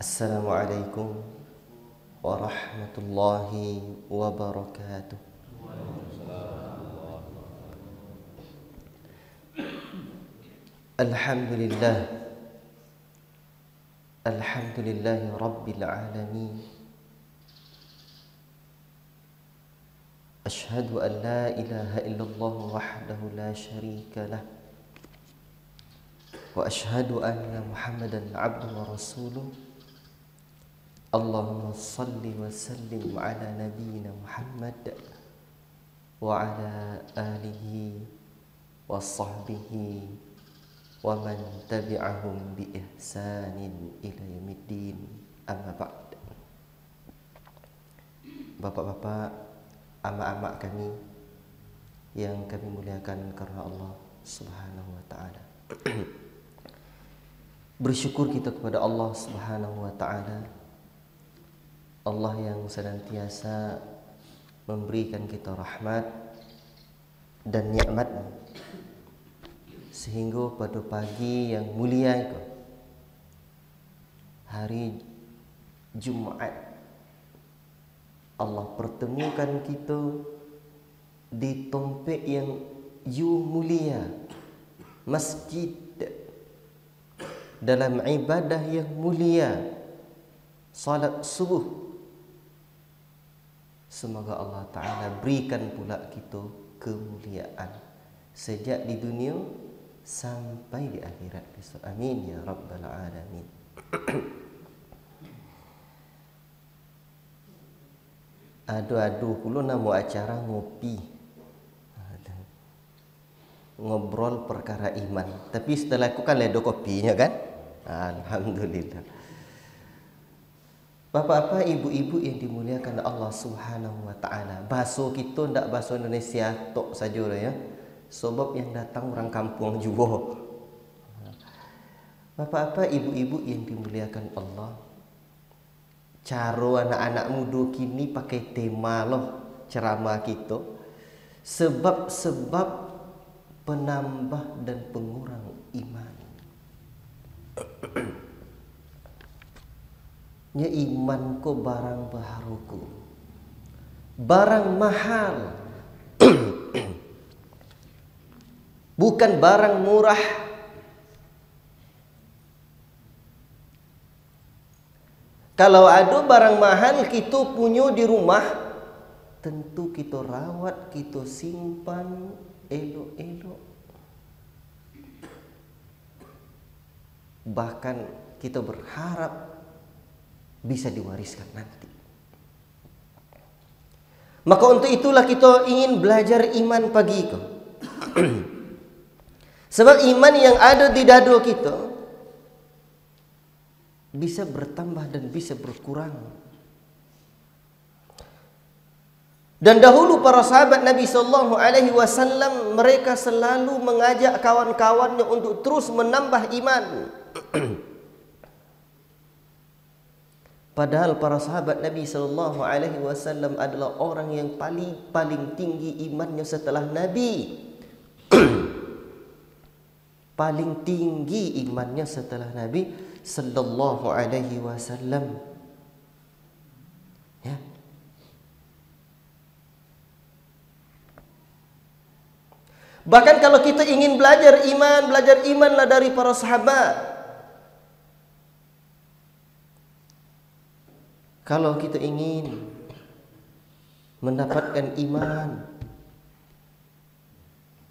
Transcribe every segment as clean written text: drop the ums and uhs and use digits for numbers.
Assalamualaikum warahmatullahi wabarakatuh. Alhamdulillah, alhamdulillahi rabbil alamin. Ashhadu an la ilaha illallah wahdahu la syarika lah, wa ashhadu anna Muhammadan abduhu wa rasuluh. Allahumma salli wa sallim ala nabiyyina Muhammad wa ala alihi wa sahbihi wa man tabi'ahum bi ihsanin ila yaumiddin. Amma ba'd. Bapak-bapak, amak-amak kami yang kami muliakan karena Allah Subhanahu wa taala. Bersyukur kita kepada Allah Subhanahu wa taala, Allah yang senantiasa memberikan kita rahmat dan nikmat, sehingga pada pagi yang mulia itu, hari Jumat, Allah pertemukan kita di tempat yang mulia, masjid, dalam ibadah yang mulia, salat subuh. Semoga Allah Ta'ala berikan pula kita kemuliaan sejak di dunia sampai di akhirat besok. Amin ya rabbal alamin. Aduh pula nama acara ngopi, ngobrol perkara iman. Tapi setelah aku kan ledo kopinya kan. Alhamdulillah. Bapak-bapak, ibu-ibu yang dimuliakan Allah Subhanahu wa taala. Bahasa kita ndak bahasa Indonesia tok saja ya. Sebab yang datang orang kampung juga. Bapak-bapak, ibu-ibu yang dimuliakan Allah. Cara anak-anak muda kini pakai tema loh ceramah kita. Sebab-sebab penambah dan pengurang iman. Nya iman ko barang baharuku, barang mahal, bukan barang murah. Kalau ada barang mahal kita punya di rumah, tentu kita rawat, kita simpan elok-elok. Bahkan kita berharap bisa diwariskan nanti. Maka untuk itulah kita ingin belajar iman pagi itu. Sebab iman yang ada di dada kita bisa bertambah dan bisa berkurang. Dan dahulu para sahabat Nabi sallallahu alaihi wasallam, mereka selalu mengajak kawan-kawannya untuk terus menambah iman. Padahal para sahabat Nabi sallallahu alaihi wasallam adalah orang yang paling tinggi imannya setelah Nabi. Paling tinggi imannya setelah Nabi sallallahu alaihi wasallam. Ya. Bahkan kalau kita ingin belajar imanlah dari para sahabat. Kalau kita ingin mendapatkan iman,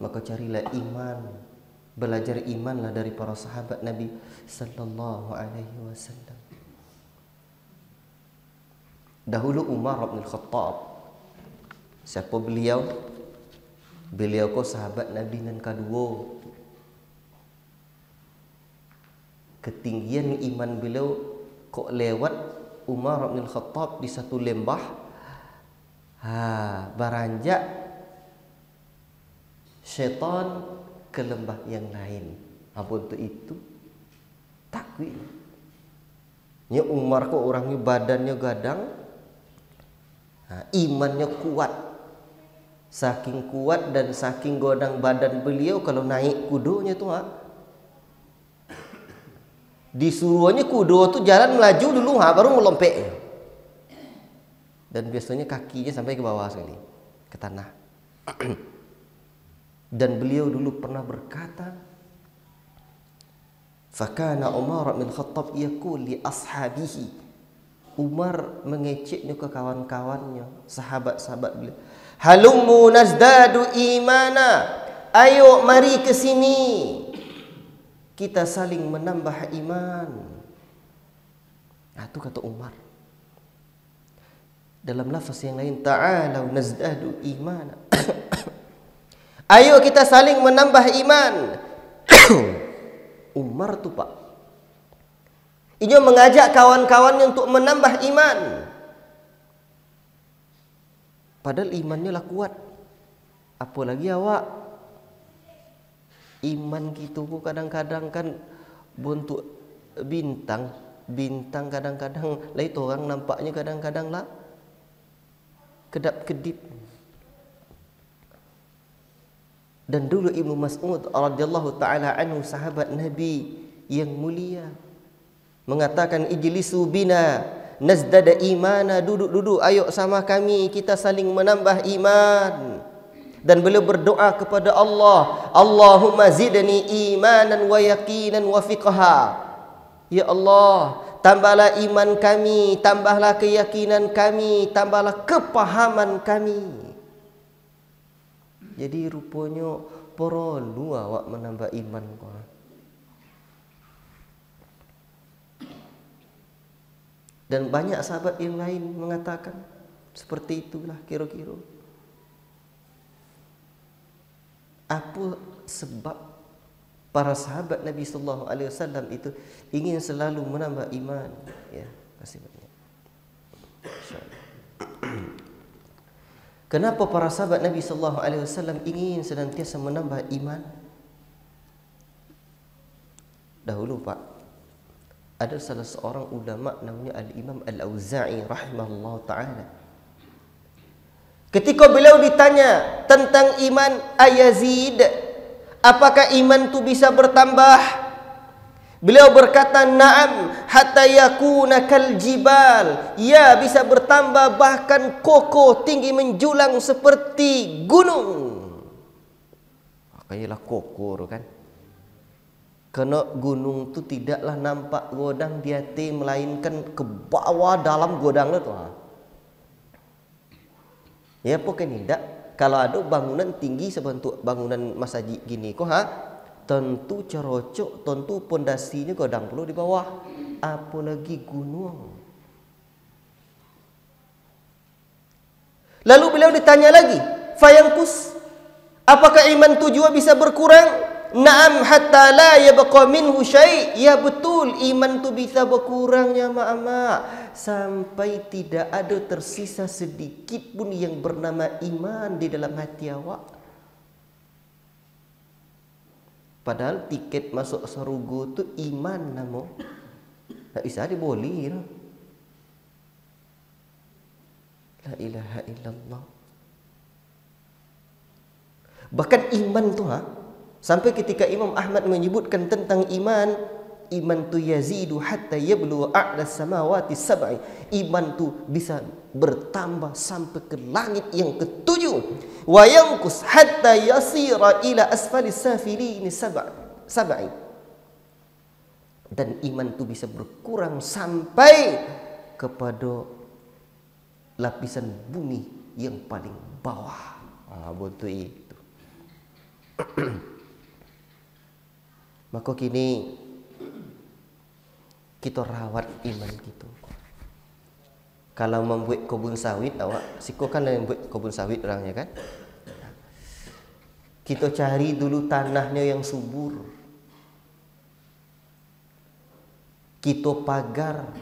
maka carilah iman, belajar imanlah dari para sahabat Nabi sallallahu alaihi wasallam. Dahulu Umar bin Khattab, siapa beliau? Beliau ko sahabat Nabi yang kedua. Ketinggian iman beliau kok lewat Umar bin Khattab di satu lembah, beranjak syaitan ke lembah yang lain. Apa untuk itu? Takwil. Nya Umar kok orangnya badannya gadang, imannya kuat. Saking kuat dan saking godang badan beliau, kalau naik kudunya tuh Disuruhnya kudo tuh jalan melaju dulu, baru melompek. Dan biasanya kakinya sampai ke bawah sekali, ke tanah. Dan beliau dulu pernah berkata, fakana Umar bin Khattab yaqul li ashabihi. Umar mengeceknya ke kawan-kawannya, sahabat-sahabat beliau. Halummu nazdadu imana. Ayo mari ke sini. Kita saling menambah iman. Nah, itu kata Umar. Dalam lafaz yang lain, ta'alau nazdadu imana. Ayo kita saling menambah iman. Umar tuh Pak, ini mengajak kawan-kawannya untuk menambah iman. Padahal imannya lah kuat. Apalagi awak, iman gitu kadang-kadang kan bentuk bintang. Bintang kadang-kadang lah itu orang nampaknya kadang-kadang lah kedap-kedip. Dan dulu Ibnu Mas'ud radhiyallahu taala anhu, sahabat Nabi yang mulia, mengatakan ijlisu bina nazdada imana, duduk-duduk ayo sama kami kita saling menambah iman. Dan beliau berdoa kepada Allah, Allahumma zidni imanan wa yaqinan wa fiqha. Ya Allah, tambahlah iman kami, tambahlah keyakinan kami, tambahlah kepahaman kami. Jadi rupanya perlu awak menambah iman kau. Dan banyak sahabat yang lain mengatakan seperti itulah kira-kira. Apa sebab para sahabat Nabi sallallahu alaihi wasallam itu ingin selalu menambah iman? Ya, kasih banyak. Insyaallah. Kenapa para sahabat Nabi sallallahu alaihi wasallam ingin senantiasa menambah iman? Dahulu Pak, ada salah seorang ulama namanya Al-Imam Al-Auza'i rahimahullah ta'ala. Ketika beliau ditanya tentang iman, ayazid, apakah iman itu bisa bertambah? Beliau berkata, na'am, hatta yakuna kal jibal. Ya, bisa bertambah bahkan kokoh tinggi menjulang seperti gunung. Makanya lah kokoh kan. Karena gunung itu tidaklah nampak godang di hati, melainkan ke bawah dalam godang itu. Ya pokoknya tidak. Kalau ada bangunan tinggi sebentuk bangunan masjid gini kok tentu cerocok, tentu pondasinya godang perlu di bawah, apalagi gunung. Lalu beliau ditanya lagi, fayangkus, apakah iman itu juga bisa berkurang? Naam, hatta la yabqa minhu syai'. Ya betul, iman itu bisa berkurang ya mak-mak, sampai tidak ada tersisa sedikit pun yang bernama iman di dalam hati awak. Padahal tiket masuk surga tu iman namo. Tak bisa diboleh. La ilaha illallah. Bahkan iman tu sampai ketika Imam Ahmad menyebutkan tentang iman, iman tu yazidu hatta yablu a'la samawati sab'i. Iman tu bisa bertambah sampai ke langit yang ketujuh. Wa yanqus hatta yasira ila asfali safilin sab'i. Dan iman tu bisa berkurang sampai kepada lapisan bumi yang paling bawah. Betul itu. Maka kini kita rawat iman kita. Kalau membuat kebun sawit, awak siko kan yang buat kebun sawit orangnya kan. Kita cari dulu tanahnya yang subur. Kita pagar,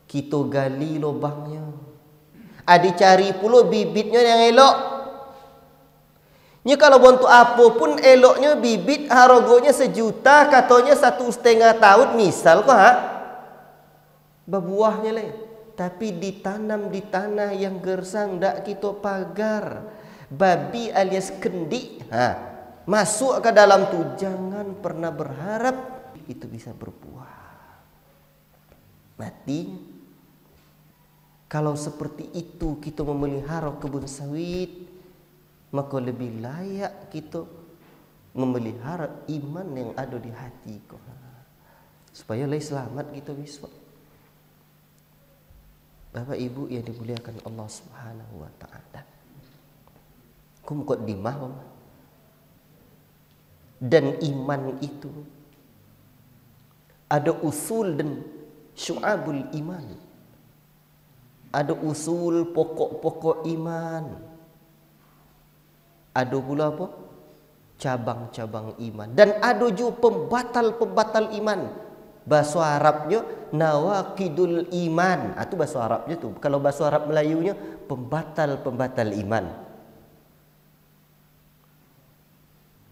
kita gali lubangnya. Adi cari pula bibitnya yang elok. Ni kalau bentuk apa pun eloknya bibit harganya 1 juta, katanya 1,5 tahun misal kok berbuahnya le. Tapi ditanam di tanah yang gersang, dak kita pagar. Babi alias kendi masuk ke dalam tu, jangan pernah berharap itu bisa berbuah. matinya. Kalau seperti itu kita memelihara kebun sawit, maka lebih layak kita memelihara iman yang ada di hati kau, supaya lebih selamat kita besok. Bapak Ibu yang dimuliakan Allah Subhanahu wa taala. Muqaddimah dan iman itu ada usul dan syu'abul iman. Ada usul pokok-pokok iman. Ada pula apa? Cabang-cabang iman. Dan ada juga pembatal-pembatal iman. Bahasa Arabnya nawaqidul iman. Itu bahasa Arabnya tu. Kalau bahasa Arab Melayunya pembatal-pembatal iman.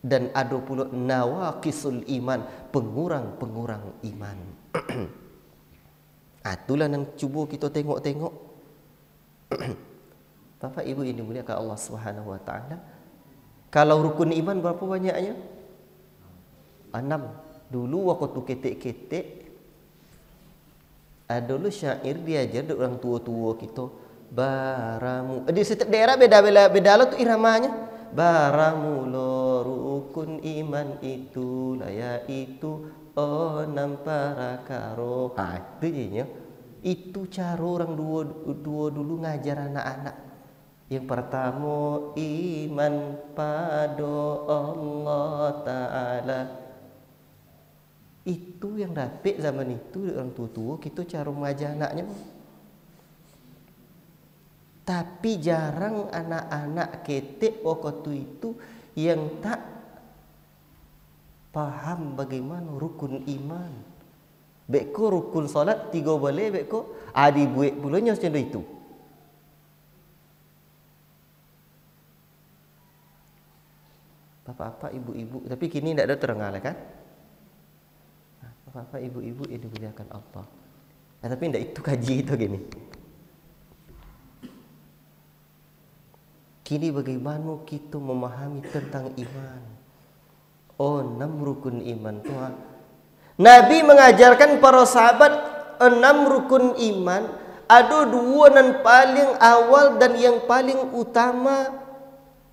Dan ada pula nawaqisul iman, pengurang-pengurang iman. Itulah yang cuba kita tengok-tengok. Bapak Ibu yang dimuliakan Allah Subhanahu wa taala. Kalau rukun iman berapa banyaknya? 6. Dulu waktu ketek-ketek ada dulu syair diajar dari orang tua-tua kita. Baramu. Di setiap daerah beda-beda lah tu iramanya. Baramulo rukun iman itu laya itu onam para karo. Itu jadinya. Itu cara orang dua dulu ngajar anak-anak. Yang pertama iman pada Allah Ta'ala. Itu yang dapat zaman itu orang tua-tua kita cara mengajar anaknya. Tapi jarang anak-anak ketek waktu itu yang tak paham bagaimana rukun iman. Beko rukun solat 3 boleh, beko adi buik pulanya macam itu. Bapak-bapak, ibu-ibu, tapi kini tidak ada terengah kan? Bapak-bapak, ibu-ibu yang dimuliakan Allah. Tapi tidak itu kaji itu gini. Kini bagaimana kita memahami tentang iman? 6 rukun iman Tuhan. Nabi mengajarkan para sahabat 6 rukun iman. Ada 2 yang paling awal dan yang paling utama,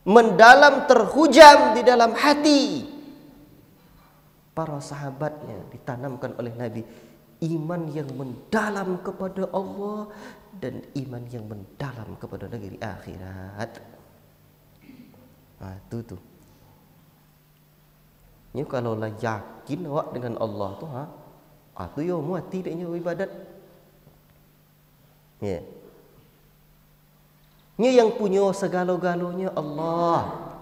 mendalam terhujam di dalam hati para sahabatnya, ditanamkan oleh Nabi. Iman yang mendalam kepada Allah dan iman yang mendalam kepada negeri akhirat. Itu tu. Ni kalau lah yakin awak dengan Allah tu, tu yo mati deknya ibadat. Ya. Ni yang punya segala-galanya Allah.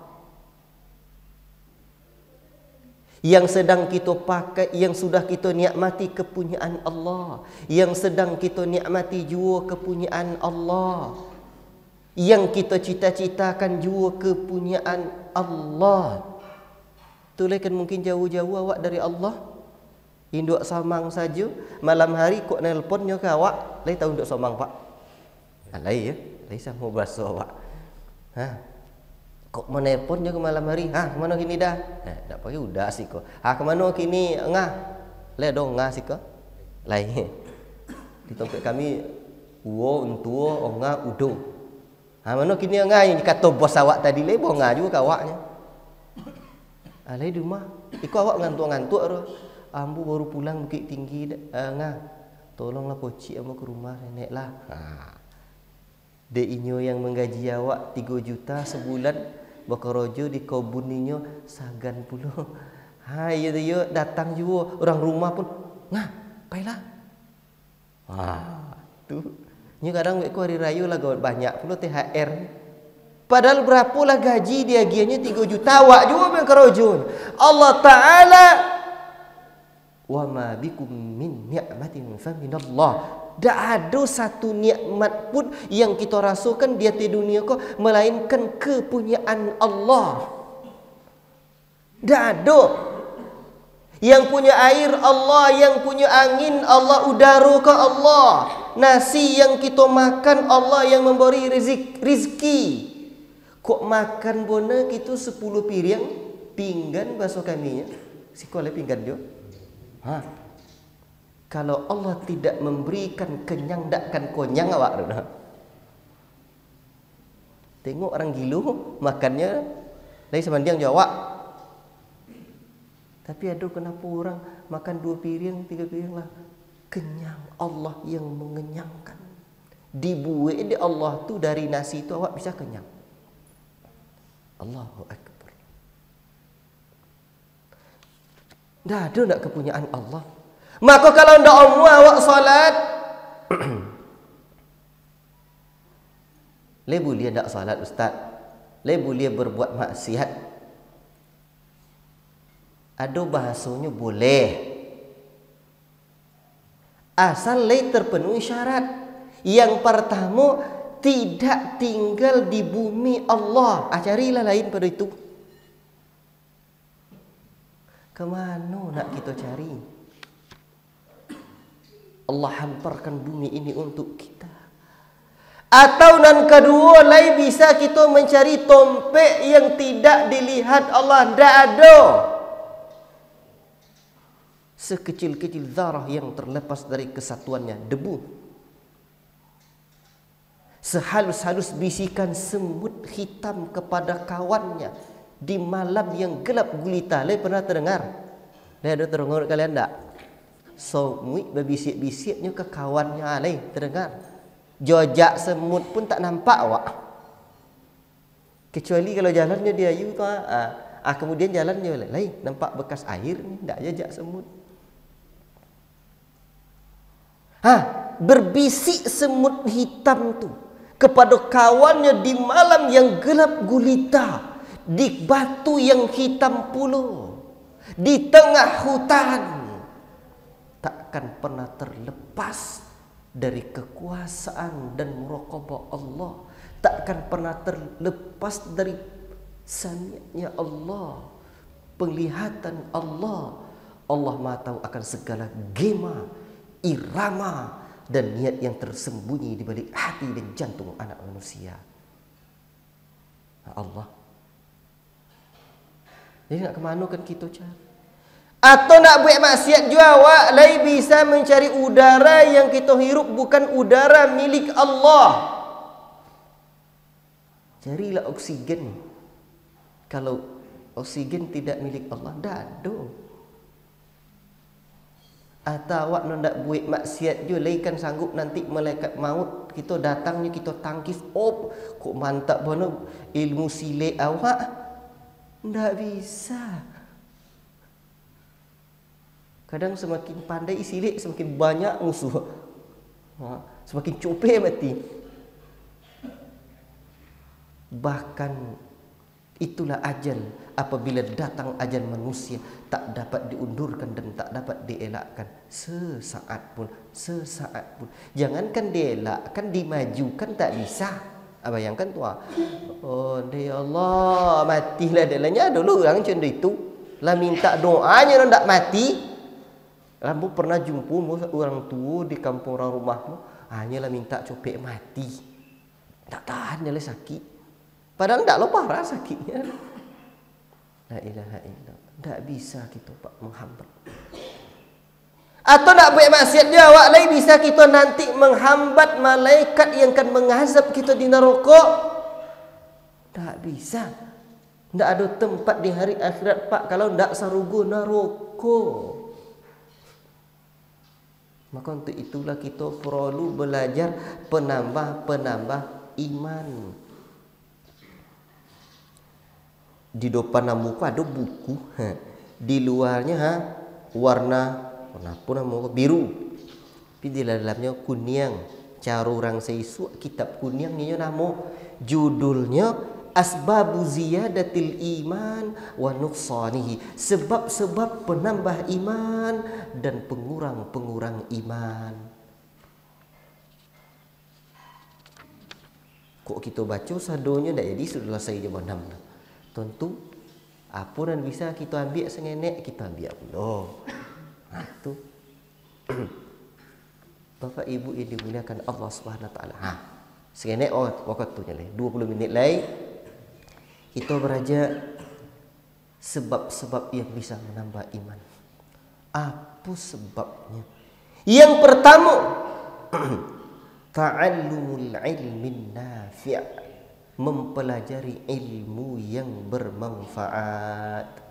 Yang sedang kita pakai, yang sudah kita nikmati kepunyaan Allah, yang sedang kita nikmati jua kepunyaan Allah, yang kita cita-citakan jua kepunyaan Allah. Tu kan mungkin jauh-jauh awak dari Allah. Induk samang saja, malam hari kok nelponnya ke awak, lai tahu induk samang pak. Lai ya, lai sama bahasa awak. Kok menelponnya ke malam hari? Kemana kini dah? Tak pakai udah sih kok. Kemana kini ngah? Lai dong ngah sih kok. Lai. Di tempat kami uo untuo onga udo. Mana kini ngah yang kata bos awak tadi lai boh ngah juga awaknya. Lai di rumah. Iko awak ngantuk-ngantuk ro. Ambu baru pulang Bukit Tinggi ngah. Tolonglah poci ambu ke rumah nenek lah. Dek inyo yang menggaji awak 3 juta sebulan, bakorojo di kebun inyo sagan puluh. Yo datang juga orang rumah pun ngah, pailah. Tu. Nyo kadang wek hari raya lah gawat banyak pula THR. Padahal berapa lah gaji dia gianya 3 juta, awak juga bakorojo. Allah Taala wa ma bikum min ni'matin fa minallah. Tak ada satu nikmat pun yang kita rasakan di atas dunia ko melainkan kepunyaan Allah. Tak ada. Yang punya air Allah, yang punya angin Allah, udara ke Allah, nasi yang kita makan Allah yang memberi rezeki. Kok makan bona kita 10 piring pinggan bahasa kaminya. Sekolah pinggan dia. Kalau Allah tidak memberikan kenyang, takkan konyang awak tu. Tengok orang gilu makannya lain semandiang jawab. Tapi aduh, kenapa orang makan 2 piring, 3 piring lah. Kenyang, Allah yang mengenyangkan. Dibuat di Allah tu dari nasi tu awak bisa kenyang. Allahu Akbar. Dah ada nak kepunyaan Allah. Maka kalau ndak awak salat, lebu dia ndak salat ustaz. Lebu dia berbuat maksiat. Ada bahasanya boleh. Asal terpenuhi syarat. Yang pertama, tidak tinggal di bumi Allah. Carilah lain pada itu. Kemana nak kita cari? Allah hamparkan bumi ini untuk kita. Atau dan kedua, lain bisa kita mencari tompek yang tidak dilihat Allah. Tidak ada. Sekecil-kecil zarah yang terlepas dari kesatuannya, debu. Sehalus-halus bisikan semut hitam kepada kawannya di malam yang gelap gulita. Lain pernah terdengar? Lain ada terdengar kalian tak? Semut berbisik-bisiknya ke kawannya. Lain terdengar? Jojak semut pun tak nampak awak. Kecuali kalau jalannya dia ayu tu. Kemudian jalannya lain nampak bekas air ni. Tak jejak semut. Berbisik semut hitam tu kepada kawannya di malam yang gelap gulita, di batu yang hitam pula, di tengah hutan. Takkan pernah terlepas dari kekuasaan dan muraqabah Allah. Takkan pernah terlepas dari sami'nya Allah, penglihatan Allah. Allah Maha tahu akan segala gema, irama dan niat yang tersembunyi di balik hati dan jantung anak manusia. Allah. Jadi nak ke mana kan kita cari? Atau nak buat maksiat juga awak lain bisa mencari udara yang kita hirup bukan udara milik Allah. Carilah oksigen. Kalau oksigen tidak milik Allah, dah ada. Atau awak nak buat maksiat je, lain sanggup nanti malaikat maut kita datangnya kita tangkis. Kok mantap mana ilmu silik awak. Tak bisa. Kadang semakin pandai silik semakin banyak musuh. Semakin copet mati. Bahkan itulah ajal. Apabila datang ajal manusia, tak dapat diundurkan dan tak dapat dielakkan sesaat pun. Jangankan dielakkan, dimajukan tak bisa. Bayangkan tu. Ya Allah, matilah dalamnya. Dulu orang macam itu lah minta doanya orang tak mati. Kamu pernah jumpa orang tua di kampung orang rumahmu, hanyalah minta copek mati. Tak tahan dia sakit. Padahal tak lupa parah sakitnya. La ilaha illallah. Tak bisa kita menghambat. Atau nak buat maksiat dia awak lain bisa kita nanti menghambat malaikat yang akan mengazab kita di neraka. Tak bisa. Tak ada tempat di hari akhirat pak kalau tak sarugo neraka. Maka untuk itulah kita perlu belajar penambah iman. Di depan muka ada buku, di luarnya warna apa nama biru, tapi di dalamnya kuning. Cara orang seisu kitab kuning ni nama judulnya Asbabu Ziyadatil Iman wa Nuqsanihi, sebab-sebab penambah iman dan pengurang-pengurang iman. Kok kita baca sadonya tak jadi sudah selesai je bandam. Tentu apa dan bisa kita ambil sengenek kita ambil pula. Tu. Bapak Ibu yang dimuliakan Allah Subhanahu Wa Taala. Sengenek waktu tu je 20 minit lagi kita belajar sebab-sebab yang bisa menambah iman. Apa sebabnya? Yang pertama, ta'allumul ilmin nafi', mempelajari ilmu yang bermanfaat.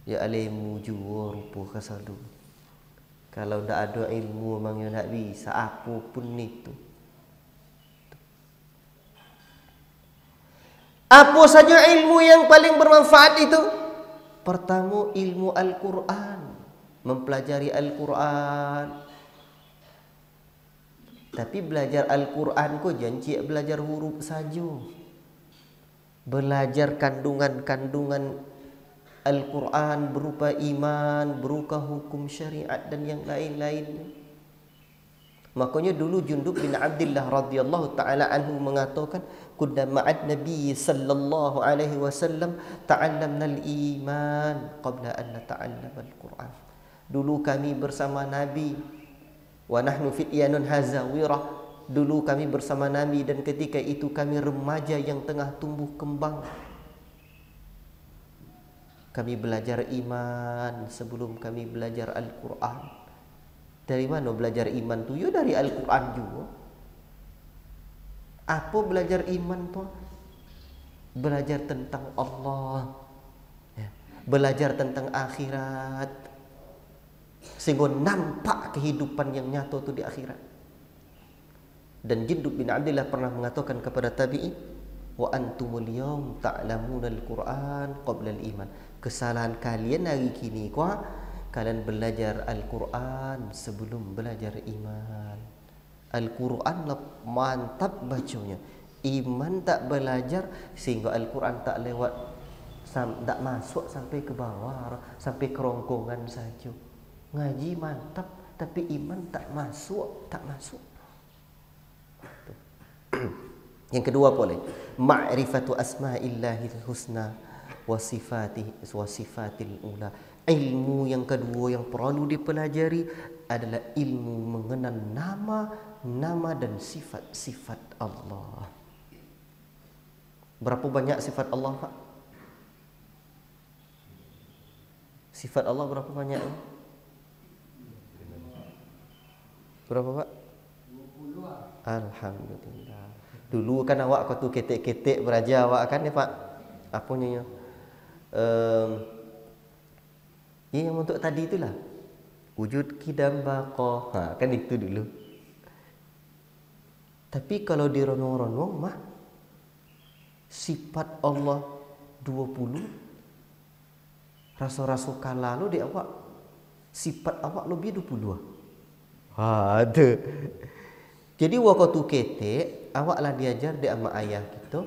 Ya ilmu jua rupa kasalu. Kalau tak ada ilmu memang ya tak bisa apa pun itu. Apa saja ilmu yang paling bermanfaat itu? Pertama, ilmu Al-Quran. Mempelajari Al-Quran. Tapi belajar Al-Quran kok janji belajar huruf saja. Belajar kandungan-kandungan Al-Quran berupa iman, berupa hukum syariat dan yang lain-lain. Makanya dulu Jundub bin Abdullah radhiyallahu taala anhu mengatakan, "Kunna ma'an Nabi sallallahu alaihi wasallam ta'allamna al-iman qabla an nata'allam al-Quran." Dulu kami bersama Nabi, wa nahnu fityanun hazawirah. Dulu kami bersama Nabi dan ketika itu kami remaja yang tengah tumbuh kembang. Kami belajar iman sebelum kami belajar Al-Quran. Dari mana belajar iman tu? Ya dari Al-Quran juga. Apa belajar iman tu? Belajar tentang Allah, ya. Belajar tentang akhirat, sehingga nampak kehidupan yang nyata tu di akhirat. Dan Jundub bin Abdullah pernah mengatakan kepada tabi'in, "Wa antumul yawm ta'lamuna al-Quran qabla al-iman." Kesalahan kalian hari kini kuah, kalian belajar Al-Quran sebelum belajar iman. Al-Quran mantap bacanya, iman tak belajar sehingga Al-Quran tak lewat, tak masuk sampai ke bawah, sampai kerongkongan saja. Ngaji mantap tapi iman tak masuk. Yang kedua boleh ma'rifatu asma'illahil husna wa sifatil ula. Ilmu yang kedua yang perlu dipelajari adalah ilmu mengenal nama dan sifat-sifat Allah. Berapa banyak sifat Allah, Pak? Sifat Allah berapa banyak? Berapa, Pak? 20. Alhamdulillah. Dulu kan awak kau tu ketek-ketek beraja awak kan ya, Pak? Apanya ya? Yang untuk tadi itulah wujud kidam baqah. Kan itu dulu. Tapi kalau di ronong-ronong mah sifat Allah 20, rasa-rasa kala lo di awak sifat awak lebih 20. Ada. Jadi waktu ketek awaklah diajar di ama ayah kita,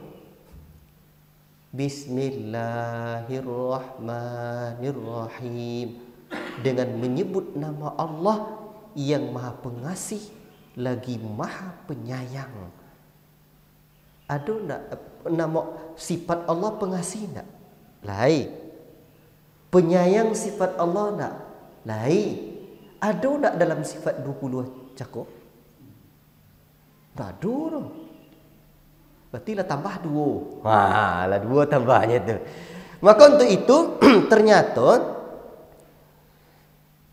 Bismillahirrahmanirrahim, dengan menyebut nama Allah yang Maha Pengasih lagi Maha Penyayang. Ada enggak nama sifat Allah pengasih enggak? Lain. Penyayang sifat Allah enggak? Lain. Ada enggak dalam sifat 20 cakap? Tak ada tu. Berarti lah tambah 2. Lah 2 tambahnya tu. Maka untuk itu ternyata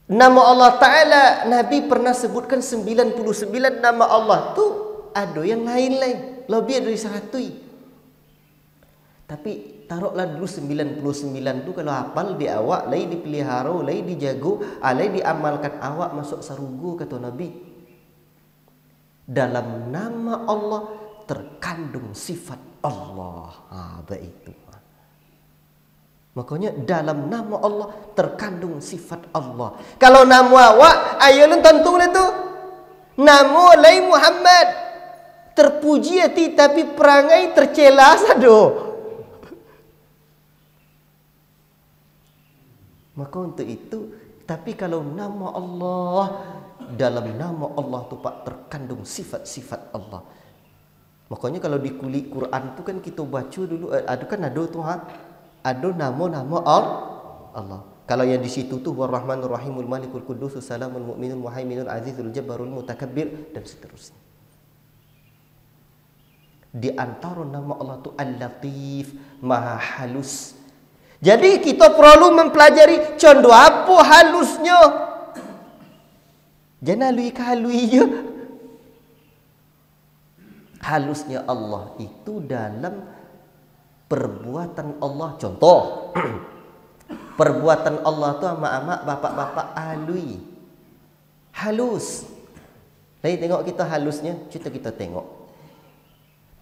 nama Allah Ta'ala, Nabi pernah sebutkan 99 nama Allah tu ada yang lain-lain, lebih dari 100. Tapi taruhlah dulu 99 tu kalau hafal di awak, lain dipelihara, lain dijago, lain diamalkan awak masuk surga kata Nabi. Dalam nama Allah terkandung sifat Allah. Begitu. Makanya dalam nama Allah terkandung sifat Allah. Kalau nama awak, ayo lu tentu tu. Nama lain Muhammad. Terpuji hati tapi perangai tercela sado. Maka untuk itu, tapi kalau nama Allah, dalam nama Allah tu Pak terkandung sifat-sifat Allah. Makanya kalau di kulit Quran tu kan kita baca dulu, ada kan ada tu ada nama-nama Allah. Kalau yang di situ tu Ar-Rahmanur Rahimul Malikul Quddus Salamul Mu'minul Muhaiminul Azizul Jabbarul Mutakabbir dan seterusnya. Di antara nama Allah tu Al-Latif, Maha Halus. Jadi kita perlu mempelajari contoh apa halusnya. Jangan halui je. Halusnya Allah itu dalam perbuatan Allah. Contoh, perbuatan Allah tu amak-amak, bapak-bapak halui. Halus. Jadi tengok kita halusnya, kita tengok.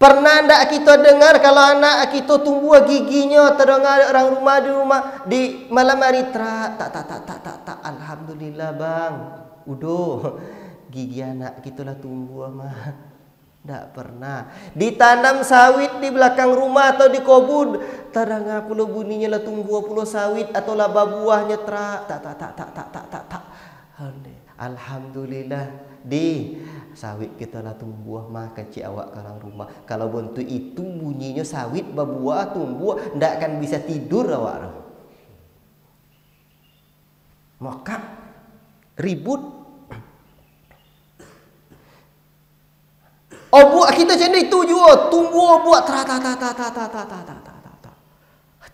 Pernah tak kita dengar kalau anak kita tumbuh giginya, terdengar orang rumah di malam hari tak. Alhamdulillah bang. Udah gigi anak kita lah tumbuh mah. Tak pernah. Ditanam sawit di belakang rumah atau di kebun, terdengar pula bunyinya lah tumbuh pula sawit atau lah buahnya tak. Alhamdulillah di sawit kita lah tumbuh makan cik awak kalau rumah. Kalau bentuk itu bunyinya sawit berbuah tumbuh, ndak akan bisa tidur awak. Maka ribut. Buat kita macam ni tu juga tumbuh buat ta.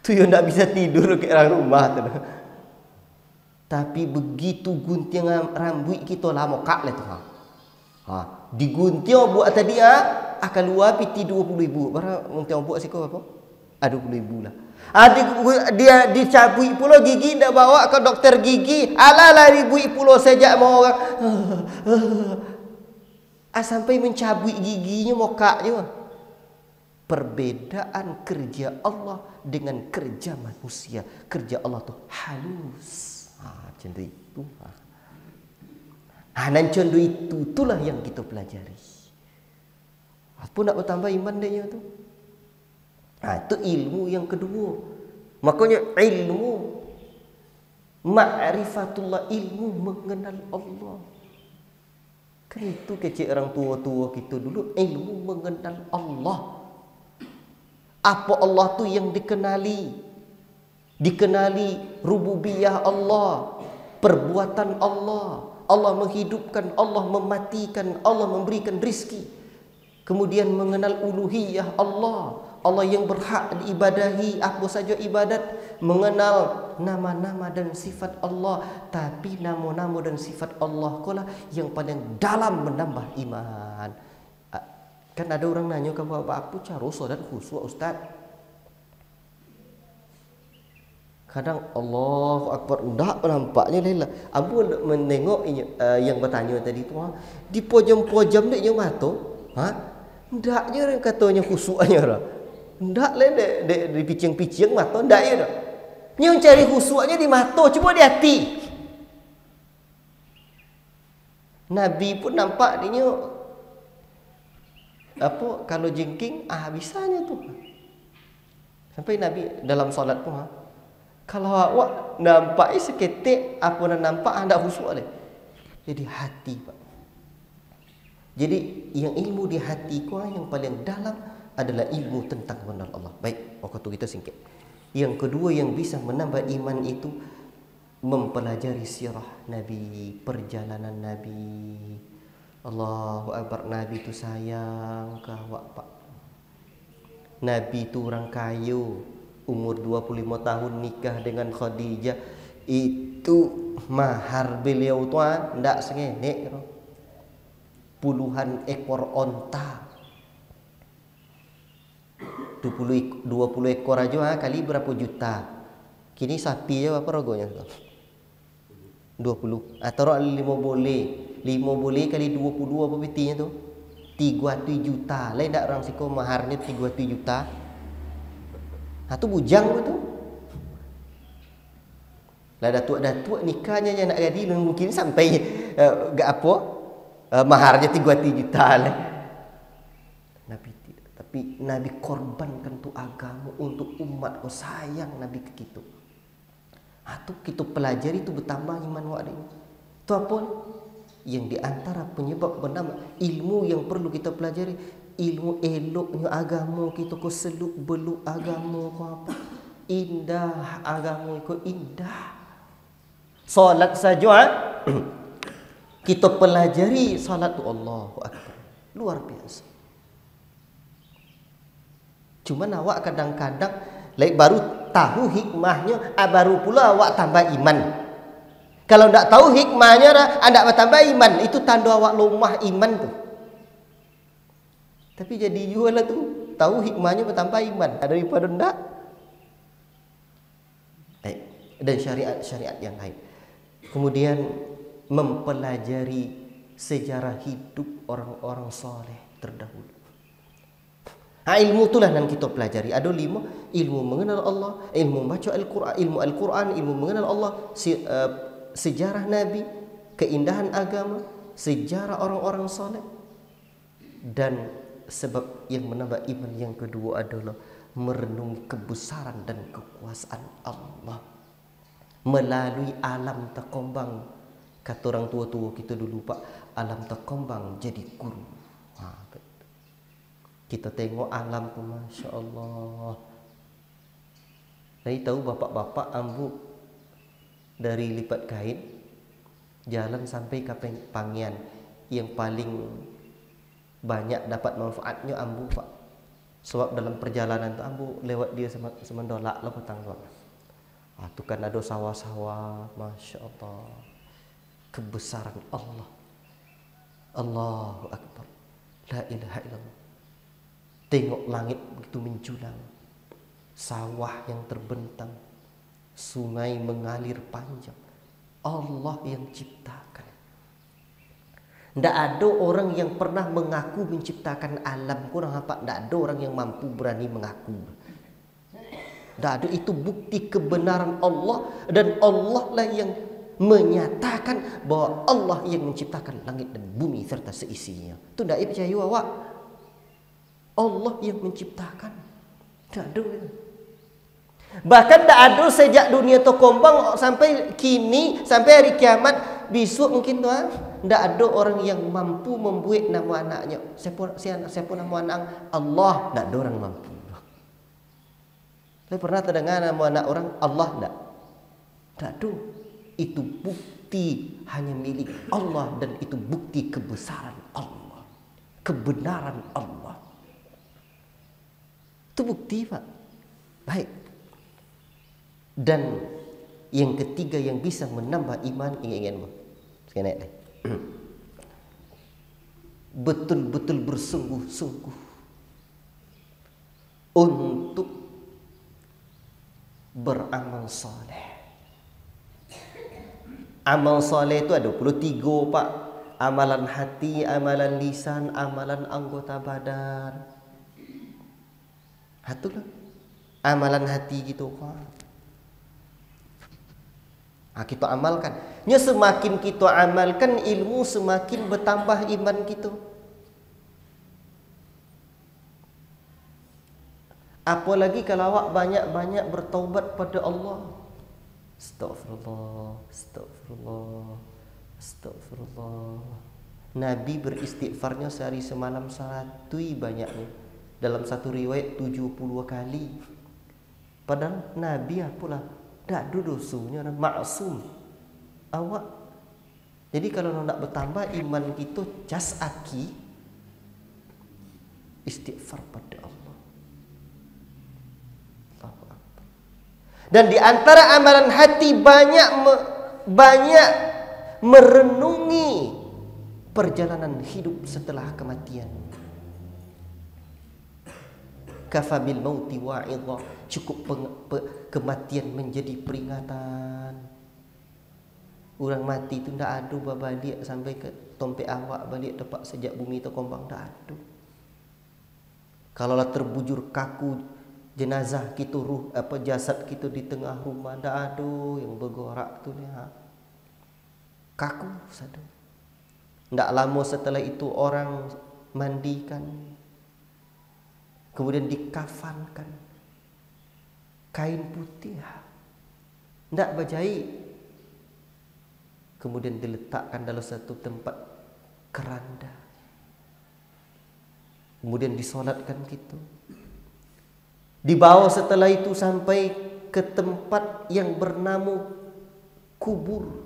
Tu yang ndak bisa tidur ke orang rumah tu. Tapi begitu gunting rambut kita lah mokak lah tu. Digunting buat tadi akan luar piti 20,000. Barang gunting buat siko apa? 20,000 lah. Dia dicabut pula gigi, dah bawa ke doktor gigi. Alah ribut pula sejak mau orang. Sampai mencabut giginya mokak je. Perbedaan kerja Allah dengan kerja manusia. Kerja Allah tu halus. Macam itu. Dan contoh itulah yang kita pelajari. Apa nak bertambah iman dia tu? Itu ilmu yang kedua. Makanya ilmu ma'rifatullah, ilmu mengenal Allah. Kan itu kecil orang tua-tua kita dulu, ilmu mengenal Allah. Apa Allah tu yang dikenali? Dikenali rububiyah Allah, perbuatan Allah. Allah menghidupkan, Allah mematikan, Allah memberikan rizki. Kemudian mengenal uluhiyah Allah, Allah yang berhak diibadahi, apa saja ibadat. Mengenal nama-nama dan sifat Allah. Tapi nama-nama dan sifat Allah kolah yang paling dalam menambah iman. Kan ada orang nanya kamu apa cara solat khusyuk Ustaz? Kadang Allahu Akbar ndak nampaknya lelah. Abu menengok yang bertanya tadi tu di pojam-pojam dia mata. Ndak je orang katanya khusyuknya dah. Ndak le di picing-picing mata ndak je dah. Yang cari khusyuknya di mata, cuba di hati. Nabi pun nampak dia apa kalau jengking bisanya tu. Sampai Nabi dalam solat pun kalau awak nampak seketik apa nak nampak anda khusyuk leh. Jadi hati Pak. Jadi yang ilmu di hati kau yang paling dalam adalah ilmu tentang mengenal Allah. Baik, waktu kita singkit. Yang kedua yang bisa menambah iman itu mempelajari sirah Nabi, perjalanan Nabi. Allahu Akbar, Nabi itu sayang ke awak Pak. Nabi itu orang kaya, umur 25 tahun nikah dengan Khadijah. Itu mahar beliau tu ndak sengenek. Puluhan ekor onta. 20 ekor aja kali berapa juta. Kini sapi je berapa harganya? 20. Atau 5 boleh. 5 boleh kali 22 apa betinya tu? 300 juta. Lain tak orang siko maharnya 300 juta. Tu bujang tu. Lah datuk nikahnya yang nak jadi mungkin sampai maharnya 300 juta lah. Tapi Nabi korbankan tu agama untuk umat. Sayang Nabi ke kita. Tu kita pelajari tu bertambah iman wak dia. Tu apa? Yang di antara penyebab bernama ilmu yang perlu kita pelajari, ilmu eloknya agama kita, ko seluk beluk agama ko apa? Indah agama ko indah. Salat saja kita pelajari salat tu Allahu Akbar. Luar biasa. Cuma awak kadang-kadang baru tahu hikmahnya, baru pula awak tambah iman. Kalau ndak tahu hikmahnya, anda bertambah iman, itu tanda awak lemah iman tuh. Tapi jadi jual lah tuh, tahu hikmahnya bertambah iman daripada ndak. Dan syariat-syariat yang lain. Kemudian mempelajari sejarah hidup orang-orang soleh terdahulu. Ilmu itulah yang kita pelajari. Ada 5: ilmu mengenal Allah, ilmu membaca Al-Quran, ilmu mengenal Allah, sejarah Nabi, keindahan agama, sejarah orang-orang soleh. Dan sebab yang menambah iman yang kedua adalah merenungi kebesaran dan kekuasaan Allah melalui alam terkembang. Kata orang tua-tua kita dulu, Pak, alam terkembang jadi guru. Kita tengok alam pun, Masya Allah. Jadi tahu bapak-bapak ambu dari lipat kain jalan sampai ke Pangian, yang paling banyak dapat manfaatnya ambu, Pak. Sebab dalam perjalanan tu ambu lewat dia semendolak lah petang tu. Tu kan ada sawah-sawah, Masya Allah. Kebesaran Allah. Allahu Akbar. La ilaha illallah. Tengok langit begitu menjulang, sawah yang terbentang, sungai mengalir panjang. Allah yang ciptakan. Tidak ada orang yang pernah mengaku menciptakan alam. Kurang apa? Tidak ada orang yang mampu berani mengaku. Tidak ada. Itu bukti kebenaran Allah. Dan Allah lah yang menyatakan bahwa Allah yang menciptakan langit dan bumi serta seisinya. Itu tidak percaya awak. Allah yang menciptakan. Tidak ada. Bahkan tidak ada sejak dunia terkembang sampai kini, sampai hari kiamat, besok mungkin tuan, tidak ada orang yang mampu membuat nama anaknya. Siapa nama anak? Allah. Tidak ada orang mampu. Saya pernah terdengar nama anak orang Allah? Tidak ada. Itu bukti hanya milik Allah, dan itu bukti kebesaran Allah, kebenaran Allah. Itu bukti, Pak. Baik. Dan yang ketiga yang bisa menambah iman, ingat-ingat, sekali naik. Betul-betul bersungguh-sungguh untuk beramal soleh. Amal soleh itu ada 23, Pak. Amalan hati, amalan lisan, amalan anggota badan. Itulah amalan hati gitu, Pak. Kita amalkan. Semakin kita amalkan ilmu, semakin bertambah iman kita. Apalagi kalau awak banyak-banyak bertaubat pada Allah. Astagfirullah, astagfirullah, astagfirullah. Nabi beristighfarnya sehari semalam 100 banyaknya. Dalam satu riwayat 70 kali. Padahal Nabi apalah, tak ada dosanya, maksum. Awak. Jadi kalau nak bertambah iman kita, jas aki istighfar pada Allah. Dan di antara amalan hati banyak merenungi perjalanan hidup setelah kematian. Kafa bil mauti wa'idha. Cukup kematian menjadi peringatan. Orang mati itu tidak ada balik sampai ke tompek awak balik tepat sejak bumi terkembang, tidak ada. Kalaulah terbujur kaku jenazah kita, jasad kita di tengah rumah, tidak ada yang bergerak tu lihat. Kaku saja. Tidak lama setelah itu orang mandikan, kemudian dikafankan kain putih, tidak berjahit, kemudian diletakkan dalam satu tempat keranda, kemudian disolatkan gitu. Dibawa setelah itu sampai ke tempat yang bernama kubur.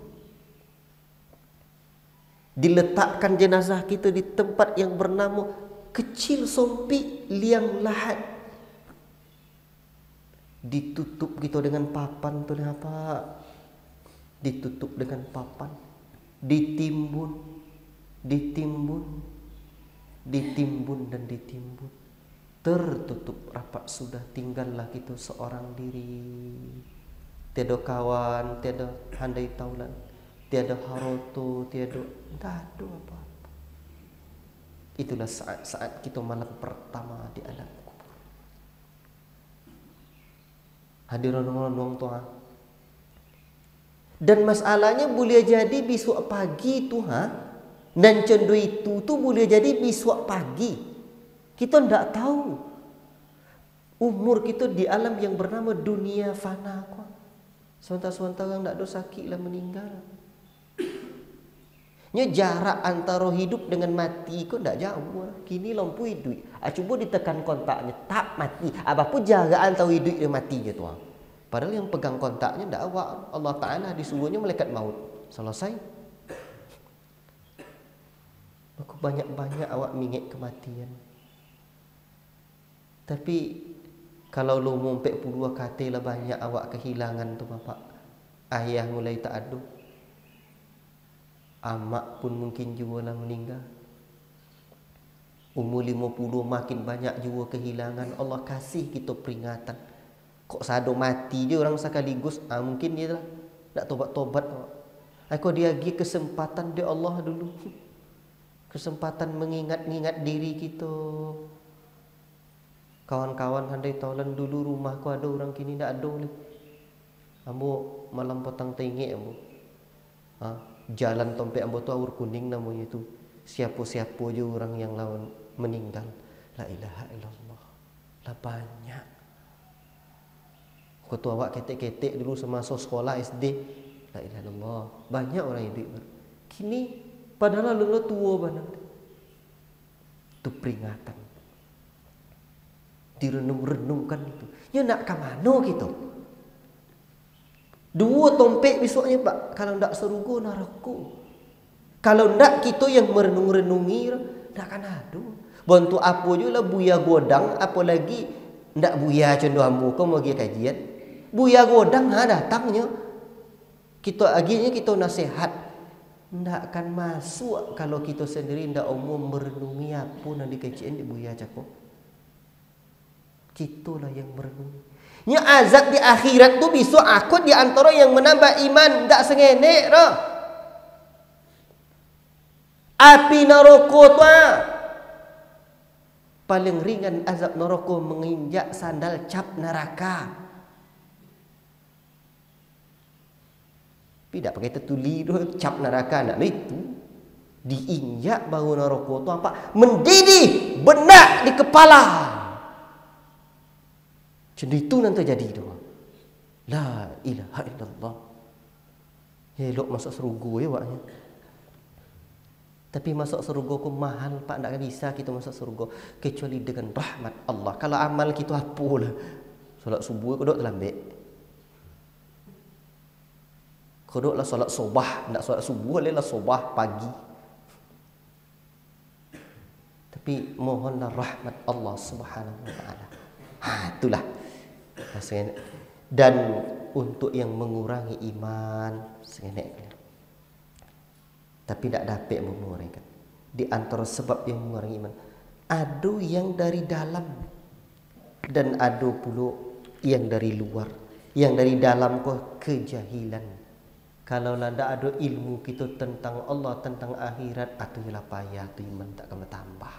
Diletakkan jenazah kita di tempat yang bernama kecil sompi liang lahat. Ditutup gitu dengan papan tu apa. ditutup dengan papan, ditimbun, ditimbun, ditimbun dan ditimbun. Tertutup rapat sudah, tinggallah kita seorang diri. Tiada kawan, tiada handai taulan, tiada haroto, tiada apa-apa. Itulah saat-saat kita malam pertama di alam kubur. Hadirin orang tua. Dan masalahnya boleh jadi besok pagi tu dan cendu itu tu boleh jadi besok pagi. Kita tidak tahu. Umur kita di alam yang bernama dunia fana kok. Sementara-sementara orang tak ada sakit lah meninggal. Nya jarak antara hidup dengan mati kok tak jauh. Kini lampu hidup. Cuba ditekan kontaknya tak mati. Apapun jarak antara hidup dan matinya tu. Padahal yang pegang kontaknya tak awak. Allah Ta'ala disuruhnya malaikat maut. Selesai. Maka banyak-banyak awak mingit kematian. Tapi kalau lu mumpek puluh kata lah banyak awak kehilangan tu bapak. Ayah mulai tak ada. Amak pun mungkin juga lah meninggal. Umur 50 makin banyak juga kehilangan. Allah kasih kita peringatan. Kok sado mati dia orang sekaligus. Mungkin dia lah tak tobat-tobat. Aku dia bagi kesempatan dia Allah dulu. Kesempatan mengingat-ingat diri kita. Kawan-kawan handai taulan dulu rumahku ada orang kini tak ada lagi. Ambo malam petang tengik ambo. Jalan tompek ambo tu aur kuning namanya tu. Siapa-siapa je orang yang lawan meninggal. La ilaha illallah. Lah banyak. Kau tu awak ketek-ketek dulu semasa sekolah SD. La ilaha illallah. Banyak orang hidup. Kini padahal lu tua banget. Itu peringatan. Direnung-renungkan itu. Ya nak ke mana kita? Dua tompek besoknya pak. Kalau ndak serugo neraka. Kalau ndak kita yang merenung-renungi ndak akan ada. Bantu apa je lah buya godang, apalagi ndak buya condoh ambo kau mau pergi kajian. Buya godang datangnya. Kita akhirnya kita nasihat. Ndak akan masuk kalau kita sendiri ndak umum merenungi apa nanti kajian di buya cakap. Kitulah yang merenungi. Nya azab di akhirat tu besok aku di antara yang menambah iman ndak sengenek dah. Api neraka tu paling ringan azab neraka menginjak sandal cap neraka. Tidak pakai tertuli tu cap neraka nak itu. Diinjak baru neraka tu apa? Mendidih benak di kepala. Jadi itu nanti jadi tu. La ilaha illallah. Ya elok masuk surga ya waknya. Tapi masuk surga ku mahal pak, tak bisa kita masuk surga kecuali dengan rahmat Allah. Kalau amal kita apalah. Solat subuh kau dok terlambat. Kau dok lah solat sobah, tak solat subuh lah sobah pagi. Tapi mohonlah rahmat Allah Subhanahu wa taala. Itulah. Dan untuk yang mengurangi iman segenek. Tapi tidak dapat mengurangi. Di antara sebab yang mengurangi iman, ada yang dari dalam dan ada pula yang dari luar. Yang dari dalam kok kejahilan. Kalau tidak ada ilmu kita tentang Allah, tentang akhirat, atau ialah payah tu iman tak akan bertambah.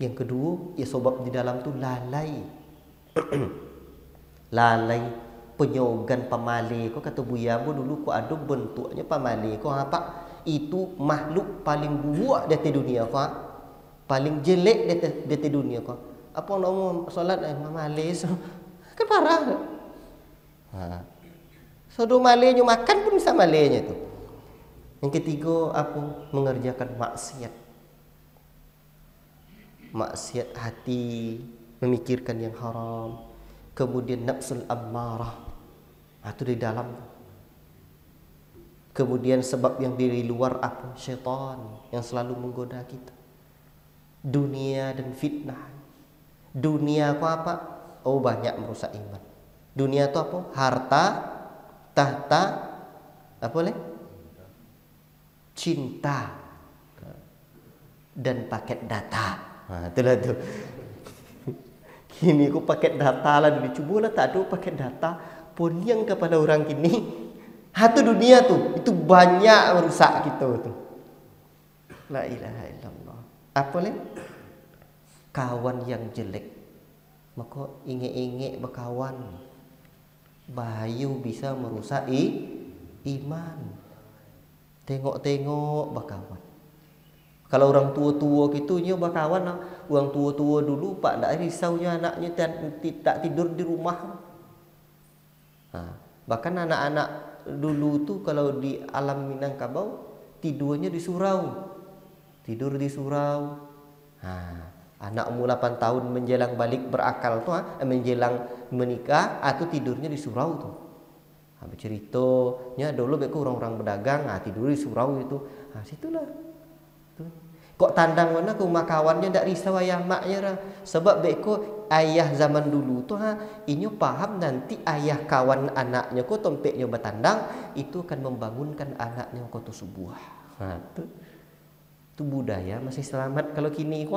Yang kedua, ya sebab di dalam tu lalai. Lalai penyogan pamali ko kata buya bu dulu ko ada bentuknya pamali ko apa itu makhluk paling buruk di dunia ko paling jelek di dunia ko apa nak solat pamali so kan parah so do malenya makan pun bisa malenya tu. Yang ketiga apa mengerjakan maksiat hati memikirkan yang haram. Kemudian nafsul ammarah. Itu di dalam. Kemudian sebab yang dari luar apa? Syaitan yang selalu menggoda kita. Dunia dan fitnah. Dunia itu apa? Oh banyak merusak iman. Dunia itu apa? Harta, tahta, Apa leh? Cinta dan paket data. Itulah tu. Kini aku paket data lah dulu. Cubalah tak ada paket data. Poniang kepada orang kini. Tu dunia tu. Itu banyak merusak kita tu. La ilaha illallah. Apa leh? Kawan yang jelek. Maka ingek-ingek berkawan. Bahayu bisa merusak iman. Tengok-tengok berkawan. Kalau orang tua-tua gitu nyo berkawan lah. Orang tua-tua dulu pak tak risaunya anaknya tak tidur di rumah. Bahkan anak-anak dulu tu kalau di alam Minangkabau tidurnya di surau. Tidur di surau. Anak umur 8 tahun menjelang balik berakal tu menjelang menikah atau tidurnya di surau tu. Berceritanya dulu beku orang-orang berdagang tidur di surau itu. Situlah. Kok tandang mana ke rumah kawannya tak risau ayah maknya lah. Sebab beko ayah zaman dulu tu inyo paham nanti ayah kawan anaknya ko tompeknya bertandang itu akan membangunkan anaknya ko tu subuh. Tu budaya masih selamat. Kalau kini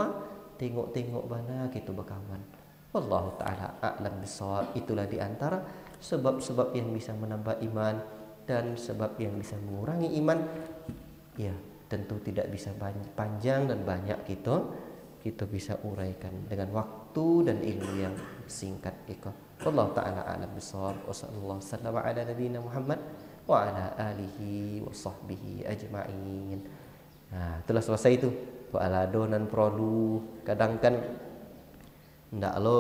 tengok-tengok mana gitu berkawan. Wallahu taala a'lam bissawab. Itulah di antara sebab-sebab yang bisa menambah iman dan sebab yang bisa mengurangi iman. Ya, tentu tidak bisa panjang dan banyak kita bisa uraikan dengan waktu dan ilmu yang singkat itu. Wallahu taala a'lam bissawab. Wassallallahu sallama ala nabiyina Muhammad wa ala alihi wa sahbihi ajma'in. Itulah selesai itu. Alado nan perlu kadang kan ndak lo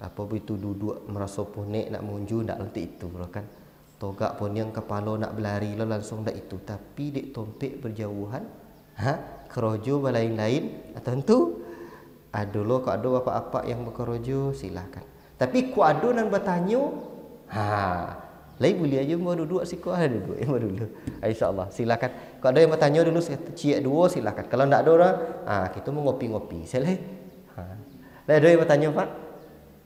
apa begitu duduk merasa ponek nak munju ndak lentik itu kan. Togak pun yang kepala nak berlari lo langsung ndak itu. Tapi dek tompek berjauhan kerojo lain-lain tentu ada lo kok ada apa-apa yang berkerojo silakan. Tapi ku ada nan bertanya lain boleh aja mau duduk siku duduk dulu. Insya-Allah silakan. Kalau ada yang bertanya dulu ciak dua silakan. Kalau enggak ada orang kita mau ngopi-ngopi. Selesai. Ada yang bertanya Pak?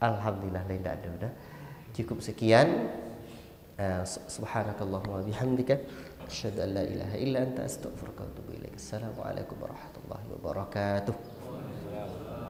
Alhamdulillah lain enggak ada dah. Cukup sekian. Subhanakallahumma bihamdika asyhadu an la ilaha illa anta astaghfiruka wa atubu ilaik. Assalamualaikum warahmatullahi wabarakatuh.